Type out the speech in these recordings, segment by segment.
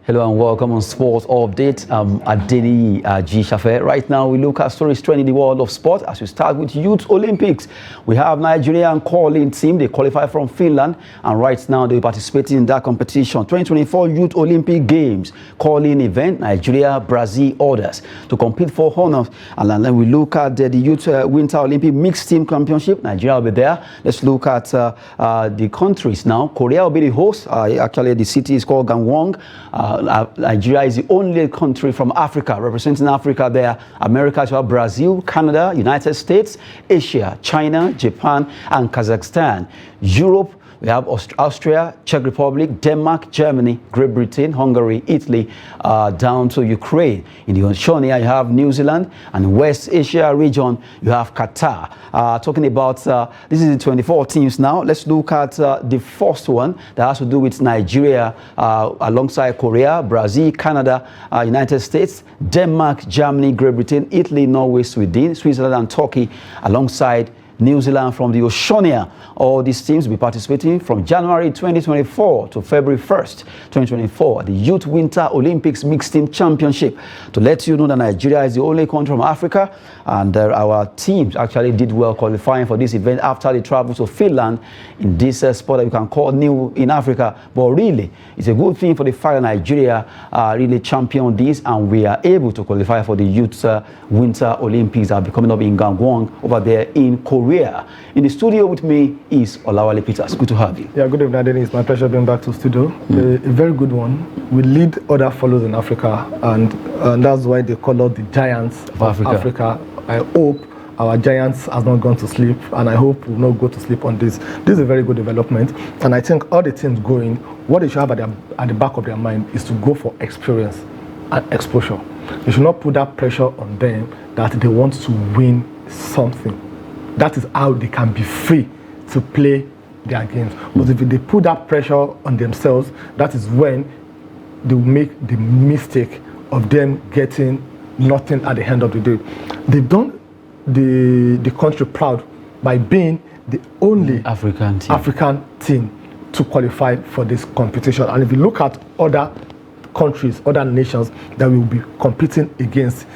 Hello and welcome on Sports Update. Adeni G. Shafe. Right now, we look at stories trending in the world of sport. As we start with Youth Olympics, we have Nigerian curling team. They qualify from Finland, and right now they participate in that competition. 2024 Youth Olympic Games curling event. Nigeria, Brazil, others to compete for honors. And then we look at the Youth Winter Olympic Mixed Team Championship. Nigeria will be there. Let's look at the countries now. Korea will be the host. Actually, the city is called Gangwon. Nigeria is the only country from Africa representing Africa there. America, as well, Brazil, Canada, United States, Asia, China, Japan, and Kazakhstan. Europe, we have Austria, Czech Republic, Denmark, Germany, Great Britain, Hungary, Italy, down to Ukraine. In the Oceania, you have New Zealand, and West Asia region, you have Qatar. Talking about, this is the 24 teams now. Let's look at the first one that has to do with Nigeria, alongside Korea, Brazil, Canada, United States, Denmark, Germany, Great Britain, Italy, Norway, Sweden, Switzerland, and Turkey, alongside New Zealand from the Oceania. All these teams will be participating from January 2024 to February 1st, 2024, the Youth Winter Olympics Mixed Team Championship. To let you know that Nigeria is the only country from Africa, and our teams actually did well qualifying for this event after they traveled to Finland in this sport that you can call new in Africa. But really, it's a good thing for the fact that Nigeria really championed this, and we are able to qualify for the Youth Winter Olympics that will be coming up in Gangwon over there in Korea. In the studio with me is Olawale Peters. Good to have you. Yeah, good evening, Adeni. It's my pleasure being back to studio. A very good one. We lead other fellows in Africa, and that's why they call us the giants of Africa. I hope our giants has not gone to sleep, and I hope we will not go to sleep on this. This is a very good development, and I think all the teams going, what they should have at the back of their mind is to go for experience and exposure. They should not put that pressure on them that they want to win something. That is how they can be free to play their games. But if they put that pressure on themselves, that is when they will make the mistake of them getting nothing at the end of the day. They've done the country proud by being the only African team to qualify for this competition. And if you look at other countries, other nations that we will be competing against,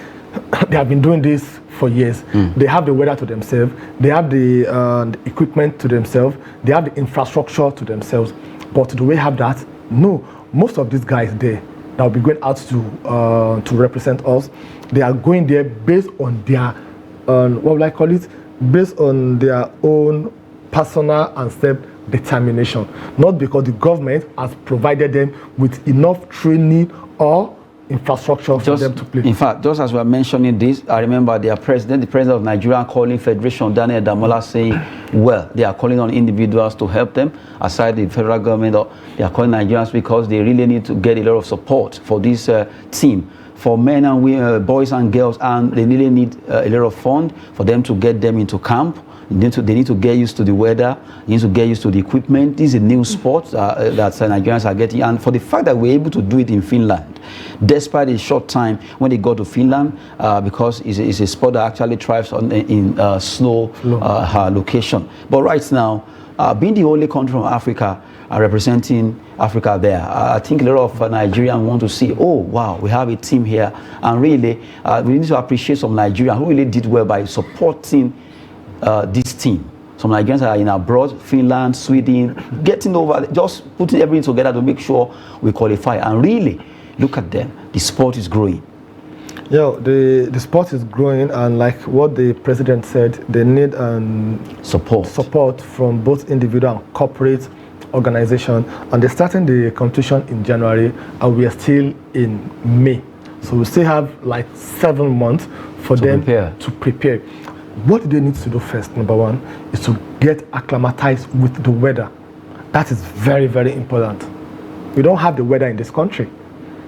they have been doing this for years. They have the weather to themselves, they have the equipment to themselves, they have the infrastructure to themselves. But do we have that? No. Most of these guys there that will be going out to represent us, they are going there based on their what will I call it? Based on their own personal and self-determination, not because the government has provided them with enough training or infrastructure for them to play. In fact, just as we are mentioning this, I remember the president of Nigerian Curling Federation, Daniel Damola, saying, well, they are calling on individuals to help them, aside the federal government, or they are calling Nigerians because they really need to get a lot of support for this team, for men and women, boys and girls, and they really need a lot of fund for them to get them into camp. They need to get used to the weather, they need to get used to the equipment. This is a new sport that Nigerians are getting, and for the fact that we're able to do it in Finland, despite a short time when they go to Finland, because it's a sport that actually thrives in slow location. But right now, being the only country from Africa representing Africa there, I think a lot of Nigerians want to see, oh wow, we have a team here, and really we need to appreciate some Nigerians who really did well by supporting this team. Some Nigerians are in abroad, Finland, Sweden, getting over, just putting everything together to make sure we qualify. And really, look at them. The sport is growing. Yeah, the sport is growing, and like what the president said, they need support from both individual and corporate organizations. And they're starting the competition in January, and we are still in May. So we still have like 7 months for them to prepare. What they need to do first, number one, is to get acclimatized with the weather. That is very, very important. We don't have the weather in this country.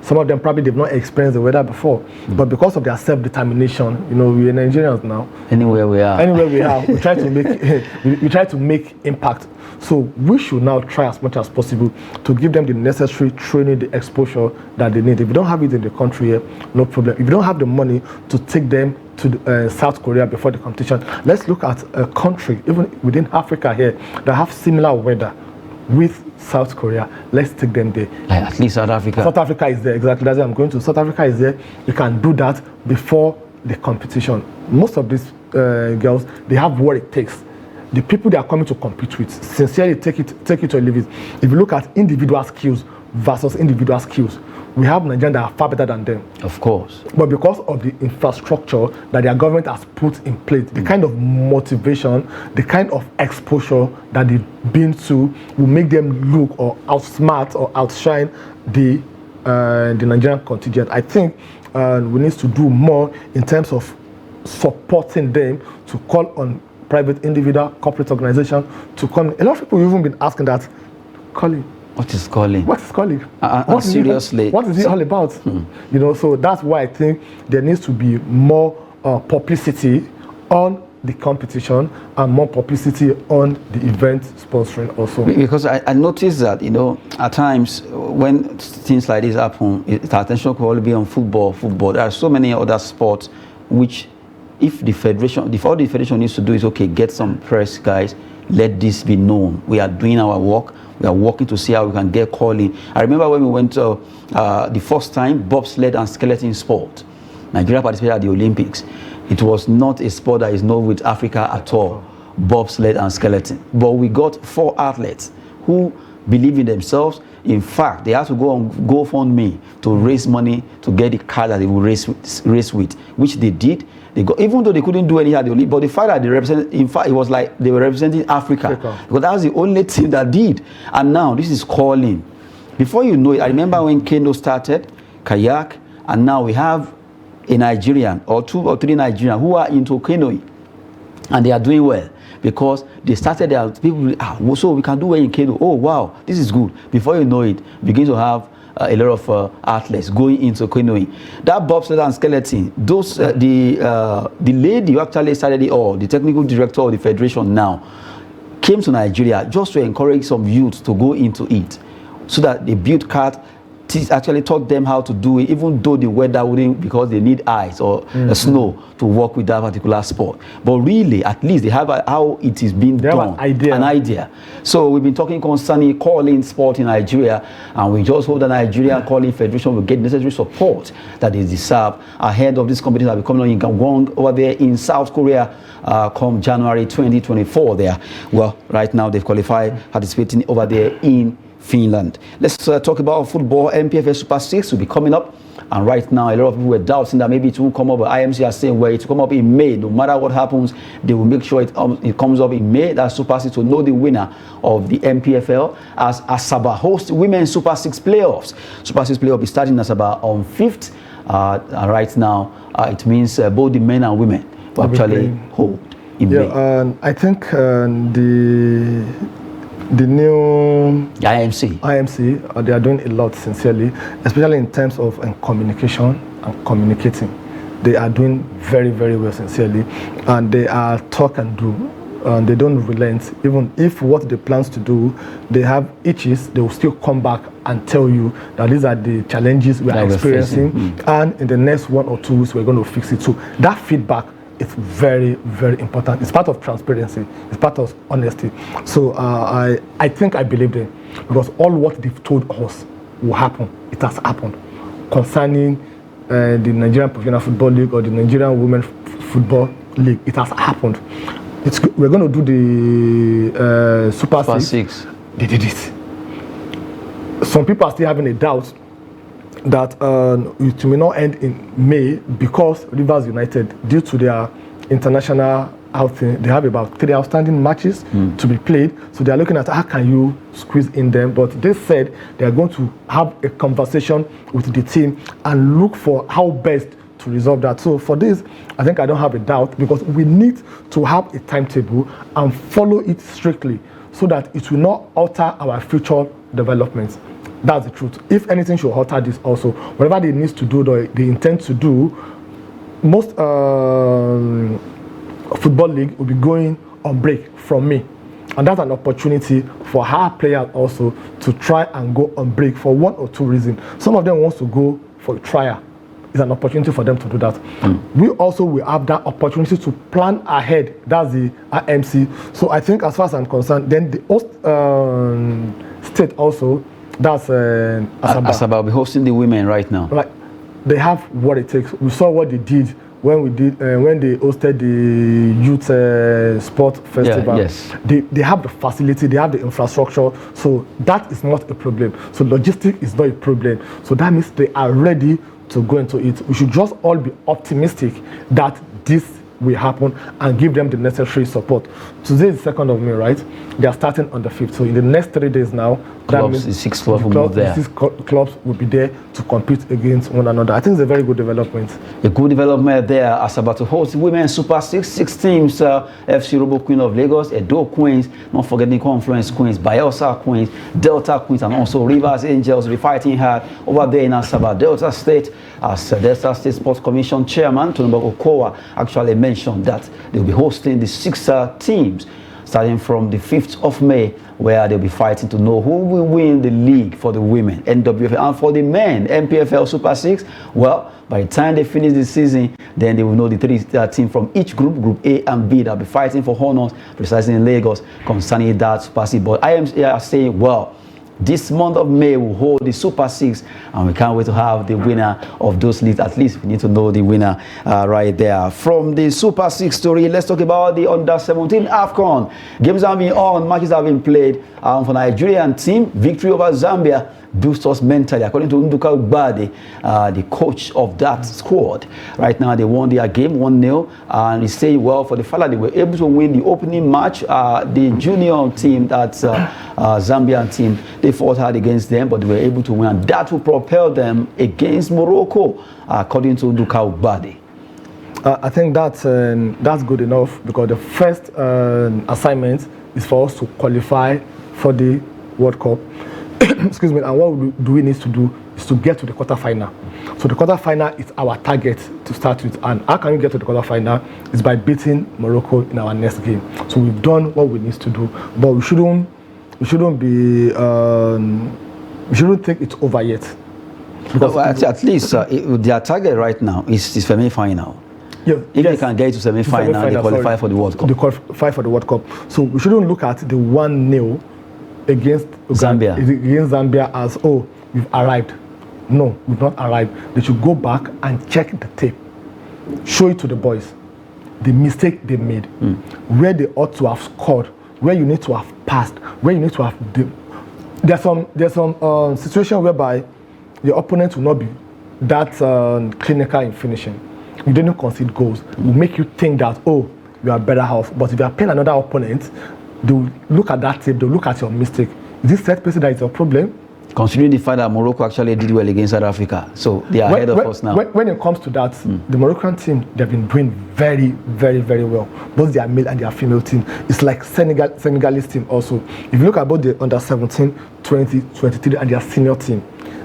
Some of them probably they've not experienced the weather before, but because of their self-determination, you know, we're Nigerians now. Anywhere we are, we try to make we try to make impact. So we should now try as much as possible to give them the necessary training, the exposure that they need. If you don't have it in the country here, no problem. If you don't have the money to take them to South Korea before the competition, let's look at a country, even within Africa here, that have similar weather with South Korea. Let's take them there. Like at least South Africa. South Africa is there, exactly. That's where I'm going to. South Africa is there. You can do that before the competition. Most of these girls, they have what it takes. The people they are coming to compete with, sincerely take it or leave it. If you look at individual skills versus individual skills, we have Nigerians that are far better than them. Of course. But because of the infrastructure that their government has put in place, the kind of motivation, the kind of exposure that they've been to will make them look or outsmart or outshine the Nigerian contingent. I think we need to do more in terms of supporting them, to call on private, individual, corporate organization to come. A lot of people have even been asking that, calling. What is calling? What is calling? Seriously. What is it all about? You know, so that's why I think there needs to be more publicity on the competition and more publicity on the event sponsoring also. Because I noticed that, you know, at times when things like this happen, the attention could only be on football. There are so many other sports which, if all the federation needs to do is, okay, get some press, guys, let this be known. We are doing our work. We are working to see how we can get calling. I remember when we went to the first time, bobsled and skeleton sport. Nigeria participated at the Olympics. It was not a sport that is known with Africa at all, bobsled and skeleton. But we got 4 athletes who believe in themselves. In fact, they had to go on GoFundMe to raise money to get the car that they will race with, which they did. They got, even though they couldn't do any at the Olympics, but the fact that they represented, in fact, it was like they were representing Africa. Because that was the only team that did. And now this is calling. Before you know it, I remember when Kendo started, kayak, and now we have a Nigerian or 2 or 3 Nigerians who are into canoeing, and they are doing well because they started their people. So we can do well in canoe. Oh wow, this is good. Before you know it, begin to have a lot of athletes going into canoeing. That bobsled and skeleton, those the lady who actually started it all, the technical director of the federation now, came to Nigeria just to encourage some youth to go into it, so that they built cart. Actually taught them how to do it, even though the weather wouldn't, because they need ice or snow to work with that particular sport. But really, at least they have how it is being done. An idea. So we've been talking concerning calling sport in Nigeria, and we just hope the Nigerian Calling Federation will get necessary support that they deserve ahead of this competition that will be coming on in Gangwon over there in South Korea come January 2024 there. Well, right now they've qualified, participating over there in Finland. Let's talk about football. NPFL Super 6 will be coming up, and right now a lot of people were doubting that maybe it won't come up, but IMC are saying, well, it will come up in May. No matter what happens, they will make sure it comes up in May. That Super 6 will know the winner of the NPFL as Asaba hosts Women's Super 6 playoffs. Super 6 playoff will be starting in Asaba on 5th, and right now it means both the men and women will actually hold in May. I think the new IMC, they are doing a lot sincerely, especially in terms of communication and communicating. They are doing very, very well sincerely, and they are talk and do, and they don't relent. Even if what they plans to do, they have itches, they will still come back and tell you that these are the challenges we are experiencing, and in the next 1 or 2 weeks we're going to fix it. So that feedback, it's very, very important. It's part of transparency. It's part of honesty. So I think I believe them, because all what they've told us will happen. It has happened concerning the Nigerian Professional Football League or the Nigerian Women's Football League. It has happened. We're going to do the Super 6. They did it. Some people are still having a doubt that it may not end in May, because Rivers United, due to their international outing, they have about 3 outstanding matches to be played. So they are looking at how can you squeeze in them. But they said they are going to have a conversation with the team and look for how best to resolve that. So for this, I think I don't have a doubt, because we need to have a timetable and follow it strictly, so that it will not alter our future developments. That's the truth. If anything should alter this also, whatever they need to do, they intend to do, most football league will be going on break from May. And that's an opportunity for our players also to try and go on break for 1 or 2 reasons. Some of them want to go for a trial is an opportunity for them to do that. We also will have that opportunity to plan ahead. That's the RMC. So I think as far as I'm concerned, then the host state also, that's Asaba. Asaba will be hosting the women right now. Right. They have what it takes. We saw what they did when they hosted the youth sport festival. Yeah, yes. They have the facility, they have the infrastructure, so that is not a problem. So logistics is not a problem. So that means they are ready to go into it. We should just all be optimistic that this will happen and give them the necessary support. Today is the 2nd of May, right? They are starting on the 5th. So in the next 3 days now, that means the 6 clubs will move there. The 6 clubs will be there to compete against one another. I think it's a very good development. A good development there. Asaba to host Women Super 6 teams, FC Robo Queen of Lagos, Edo Queens, not forgetting Confluence Queens, Bayelsa Queens, Delta Queens, and also Rivers Angels will be fighting hard over there in Asaba. Delta State, as Delta State Sports Commission Chairman, Tonobo Okowa, actually mentioned that they'll be hosting the 6 teams starting from the 5th of May, where they'll be fighting to know who will win the league for the women, NWFL, and for the men, NPFL Super 6. Well, by the time they finish the season, then they will know the 3 teams from each group, Group A and B, that will be fighting for honors, precisely in Lagos, concerning that Super 6. But I am here saying, well, this month of May will hold the Super 6, and we can't wait to have the winner of those leagues. At least we need to know the winner right there. From the Super 6 story, let's talk about the Under-17 AFCON. Games have been on, matches have been played. For Nigerian team, victory over Zambia boosts us mentally, according to Nduka Ubade, the coach of that squad. Right now, they won their game 1-0, and he said, well, for the fact that they were able to win the opening match, the junior team, that's Zambian team, they fought hard against them, but they were able to win, and that will propel them against Morocco, according to Nduka Ubade. I think that's good enough, because the first assignment is for us to qualify for the World Cup. Excuse me. And what do we need to do is to get to the quarterfinal. So the quarterfinal is our target to start with. And how can we get to the quarterfinal? Is by beating Morocco in our next game. So we've done what we need to do, but we shouldn't think it's over yet. Because at least their target right now is semi-final. Yeah, if they can get to semi-final, they qualify for the World Cup. They qualify for the World Cup. So we shouldn't look at the 1-0 against Zambia as, oh, we've arrived. No, we've not arrived. They should go back and check the tape. Show it to the boys. The mistake they made, where they ought to have scored, where you need to have passed, where you need to have... There's some situation whereby the opponent will not be that clinical in finishing. You didn't concede goals. It will make you think that, oh, you are better off. But if you are playing another opponent, they'll look at that tape, they'll look at your mistake. Is this set piece that is your problem? Considering the fact that Morocco actually did well against South Africa, so they are ahead of us now. When it comes to that, the Moroccan team, they've been doing very, very, very well. Both their male and their female team. It's like Senegalese team also. If you look at both the under-17, 20, 23, and their senior team,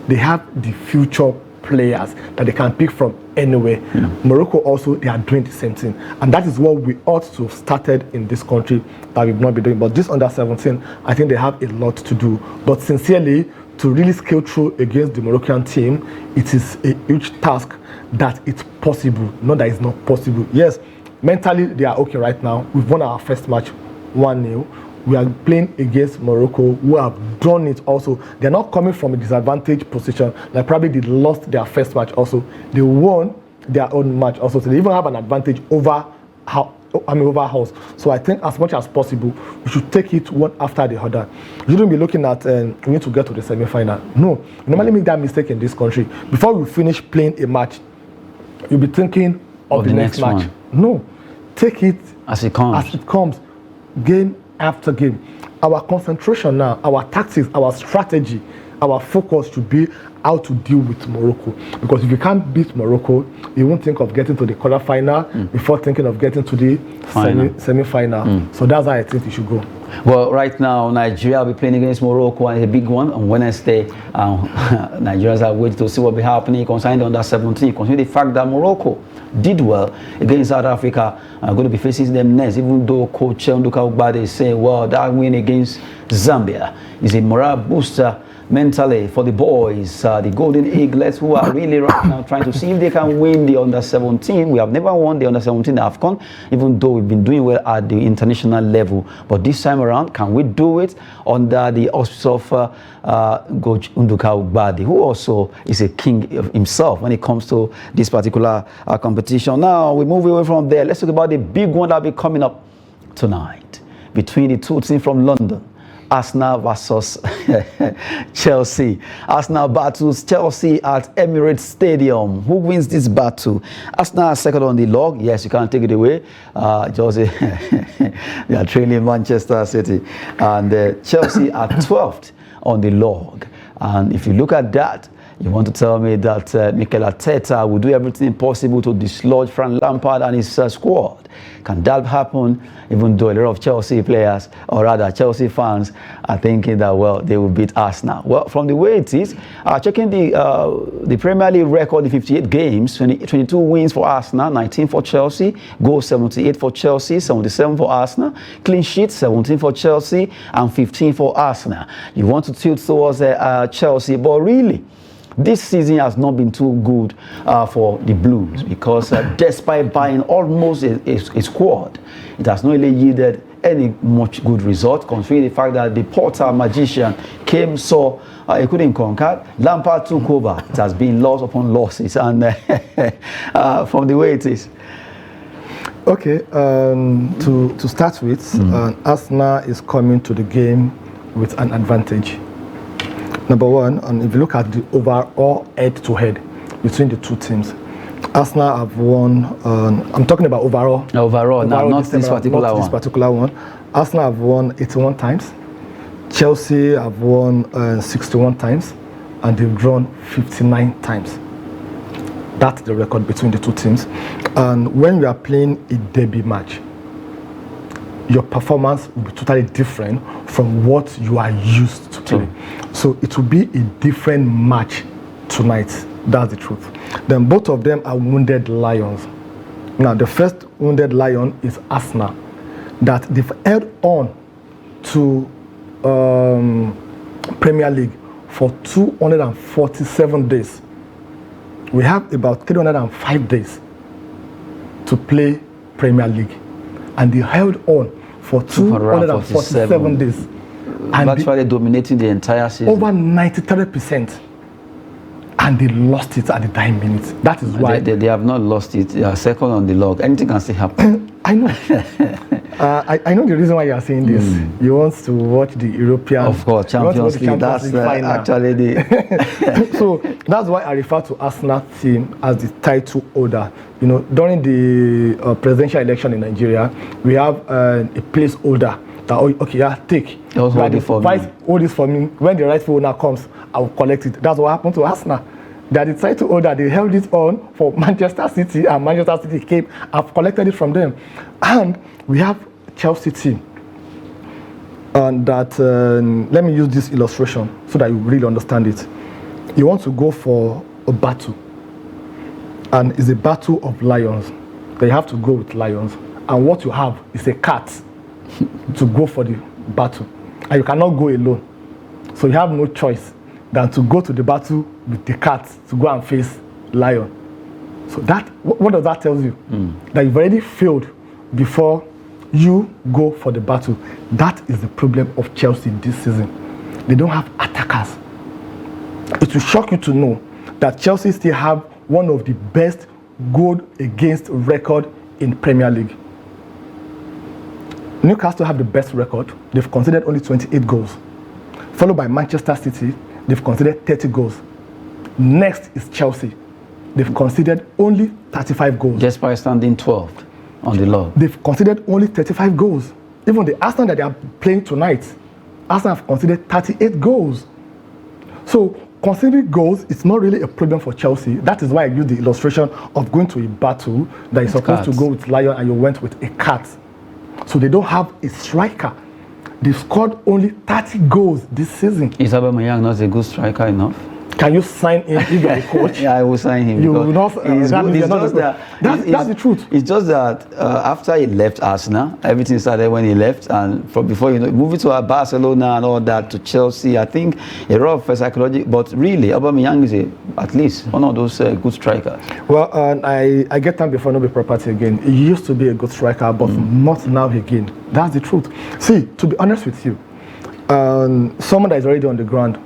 they have the future players that they can pick from anywhere. Morocco also, they are doing the same thing, and that is what we ought to have started in this country that we've not been doing. But this under-17, I think they have a lot to do. But sincerely, to really scale through against the Moroccan team, it is a huge task that it's possible, not that it's not possible. Yes, mentally they are okay right now. We've won our first match 1-0. We are playing against Morocco, who have done it also. They're not coming from a disadvantaged position. Like probably they lost their first match also. They won their own match also. So they even have an advantage over us. So I think as much as possible, we should take it one after the other. You shouldn't be looking at we need to get to the semi-final. No, you normally make that mistake in this country. Before we finish playing a match, you'll be thinking of the next match. One. No, take it as it comes. Game after game. Our concentration now, our tactics, our strategy, our focus should be how to deal with Morocco. Because if you can't beat Morocco, you won't think of getting to the quarterfinal before thinking of getting to the semi-final. So that's how I think you should go. Well, right now, Nigeria will be playing against Morocco, and a big one on Wednesday. Nigerians are waiting to see what will be happening concerning the under-17, considering the fact that Morocco did well against South Africa. Are going to be facing them next, even though Coach Nduka Ubade is saying, well, that win against Zambia is a morale booster mentally for the boys, the Golden Eaglets, who are really right now trying to see if they can win the under-17. We have never won the under-17 AFCON, even though we've been doing well at the international level. But this time around, can we do it under the auspices of Coach Nduka Ugbadi, who also is a king of himself when it comes to this particular competition? Now, we move away from there. Let's talk about the big one that will be coming up tonight between the two teams from London. Arsenal versus Chelsea. Arsenal battles Chelsea at Emirates Stadium. Who wins this battle? Arsenal are second on the log. Yes, you can't take it away. Chelsea, they are trailing Manchester City. And Chelsea are 12th on the log. And if you look at that, you want to tell me that Mikel Arteta will do everything possible to dislodge Frank Lampard and his squad. Can that happen? Even though a lot of Chelsea players, or rather Chelsea fans, are thinking that, well, they will beat Arsenal. Well, from the way it is, checking the Premier League record, the 58 games, 22 wins for Arsenal, 19 for Chelsea, goals 78 for Chelsea, 77 for Arsenal, clean sheets 17 for Chelsea, and 15 for Arsenal. You want to tilt towards Chelsea, but really, this season has not been too good for the Blues, because despite buying almost a squad, it has not really yielded any much good result, considering the fact that the Porter magician came, so he couldn't conquer. Lampard took over. It has been loss upon losses, and from the way it is. Okay, to start with, Arsenal is coming to the game with an advantage. Number one, and if you look at the overall head-to-head between the two teams, Arsenal have won. I'm talking about overall. Overall, not this particular one. This particular one. Arsenal have won 81 times. Chelsea have won 61 times, and they've drawn 59 times. That's the record between the two teams. And when you are playing a derby match, your performance will be totally different from what you are used to play. So it will be a different match tonight. That's the truth. Then both of them are wounded lions. Now the first wounded lion is Arsenal, that they've held on to Premier League for 247 days. We have about 305 days to play Premier League, and they held on for 247 days. And that's why they're dominating the entire season. Over 93%. And they lost it at the dying minutes. That is why. They have not lost it. They are second on the log. Anything can still happen. I know. I know the reason why you are saying this. You want to watch the European. Of course, Champions League. That's actually the. So that's why I refer to Arsenal team as the title holder. You know, during the presidential election in Nigeria, we have a placeholder. That, okay, yeah, take. Hold it for me. Hold this for me. When the rightful owner comes, I will collect it. That's what happened to Arsenal. They are the title holder. They held it on for Manchester City, and Manchester City came and collected it from them. And we have Chelsea team. And that, let me use this illustration so that you really understand it. You want to go for a battle, and it's a battle of lions. Then you have to go with lions. And what you have is a cat to go for the battle. And you cannot go alone. So you have no choice than to go to the battle with the cat to go and face lion. So that, what does that tell you? That you've already failed before you go for the battle. That is the problem of Chelsea this season. They don't have attackers. It will shock you to know that Chelsea still have one of the best goal against record in Premier League. Newcastle have the best record. They've conceded only 28 goals. Followed by Manchester City, they've conceded 30 goals. Next is Chelsea. They've conceded only 35 goals. Despite standing 12th on the log. They've conceded only 35 goals. Even the Arsenal that they are playing tonight, Arsenal have conceded 38 goals. So conceding goals, it's not really a problem for Chelsea. That is why I use the illustration of going to a battle that is supposed to go with lion and you went with a cat. So they don't have a striker. They've scored only 30 goals this season. Is Asaba not a good striker enough? Can you sign him if you're a coach? Yeah, I will sign him. You will not. That's the truth. It's just that after he left Arsenal, everything started when he left, and from before moving to Barcelona and all that to Chelsea, I think a lot of psychology. But really, Aubameyang is at least one of those good strikers. Well, I get time before no be property again. He used to be a good striker, but not now again. That's the truth. See, to be honest with you, someone that is already on the ground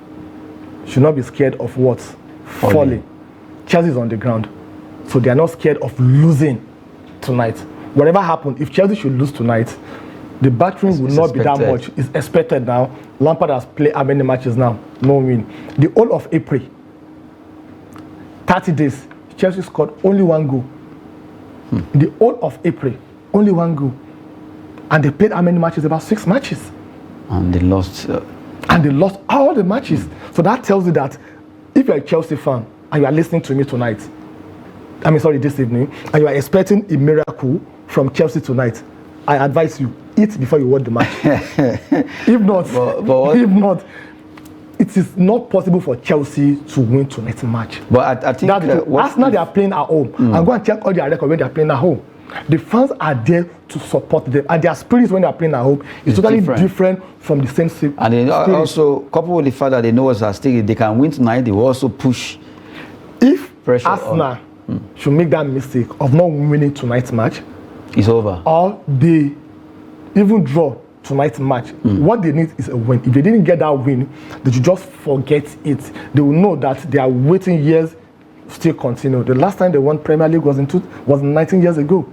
should not be scared of what? Falling. Chelsea is on the ground, so they are not scared of losing tonight. Whatever happens, if Chelsea should lose tonight, the battering will not be that much. It's expected now. Lampard has played how many matches now? No win. The whole of April, 30 days, Chelsea scored only 1 goal. The whole of April, only 1 goal. And they played how many matches? About 6 matches. And they lost. And they lost all the matches. So that tells you that if you're a Chelsea fan and you are listening to me tonight, this evening, and you are expecting a miracle from Chelsea tonight, I advise you, eat before you watch the match. If not, it is not possible for Chelsea to win tonight's match. But I think Arsenal, they are playing at home. And go and check all their records when they are playing at home. The fans are there to support them, and their spirits when they are playing at home is totally different from the same spirit. And they also, coupled with the fact that they know what's at stake, they can win tonight, they will also push. If pressure Arsenal should make that mistake of not winning tonight's match, it's over. Or they even draw tonight's match, what they need is a win. If they didn't get that win, they should just forget it. They will know that their waiting years still continue. The last time they won Premier League was 19 years ago.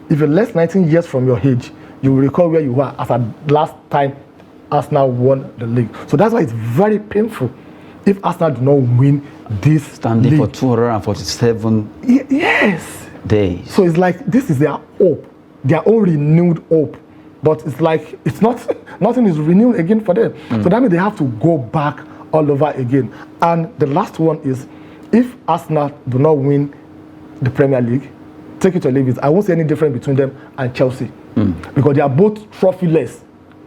If you're less 19 years from your age, you will recall where you were as at last time Arsenal won the league. So that's why it's very painful if Arsenal do not win this standing league. For 247 yes. days. So it's like this is their hope, their own renewed hope. But it's like it's nothing is renewed again for them. So that means they have to go back all over again. And the last one is, if Arsenal do not win the Premier League, take it or leave it, I won't see any difference between them and Chelsea. Because they are both trophyless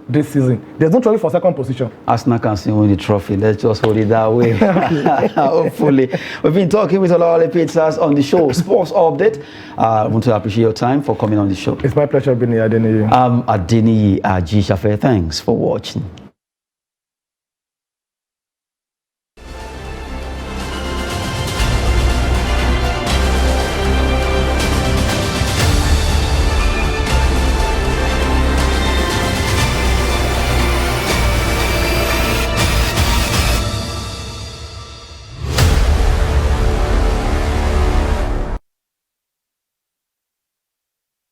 this season. There's no trophy for second position. Arsenal can still win the trophy. Let's just hold it that way. Hopefully. We've been talking with Olawale Peters on the show, Sports Update. I want to appreciate your time for coming on the show. It's my pleasure being here, Adeniyi. Adeniyi G. Shafe. Thanks for watching.